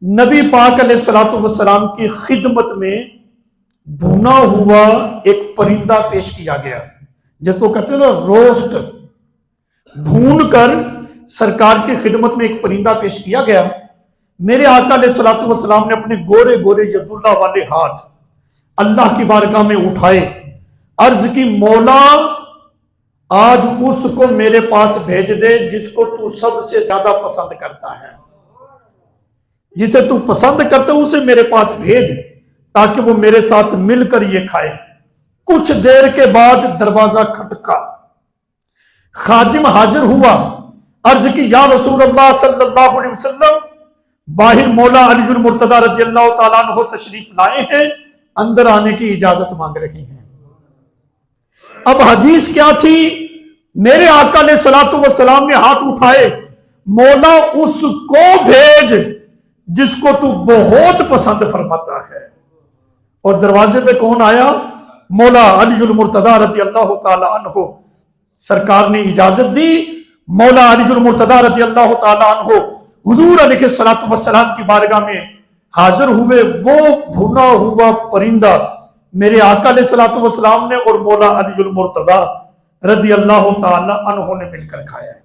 نبی پاک علیہ الصلوۃ والسلام کی خدمت میں بھونا ہوا ایک پرندہ پیش کیا گیا، جس کو کہتے ہیں نا روسٹ، بھون کر سرکار کی خدمت میں ایک پرندہ پیش کیا گیا۔ میرے آقا علیہ الصلوۃ والسلام نے اپنے گورے گورے ید اللہ والے ہاتھ اللہ کی بارگاہ میں اٹھائے، عرض کی مولا آج اس کو میرے پاس بھیج دے جس کو تو سب سے زیادہ پسند کرتا ہے، جسے تو پسند کرتا ہے اسے میرے پاس بھیج تاکہ وہ میرے ساتھ مل کر یہ کھائے۔ کچھ دیر کے بعد دروازہ کھٹکا، خادم حاضر ہوا، عرض کی یا رسول اللہ صلی اللہ علیہ وسلم، باہر مولا علی المرتضیٰ رضی اللہ تعالیٰ عنہ تشریف لائے ہیں، اندر آنے کی اجازت مانگ رہی ہیں۔ اب حدیث کیا تھی؟ میرے آقا علیہ الصلوۃ والسلام نے ہاتھ اٹھائے، مولا اس کو بھیج جس کو تو بہت پسند فرماتا ہے۔ اور دروازے پہ کون آیا؟ مولا علی المرتضیٰ رضی اللہ تعالیٰ عنہ۔ سرکار نے اجازت دی، مولا علی المرتضیٰ رضی اللہ تعالیٰ عنہ حضور علیہ الصلوۃ والسلام کی بارگاہ میں حاضر ہوئے۔ وہ بھونا ہوا پرندہ میرے آقا علیہ الصلوۃ والسلام نے اور مولا علی المرتضیٰ رضی اللہ تعالیٰ عنہ نے مل کر کھایا ہے۔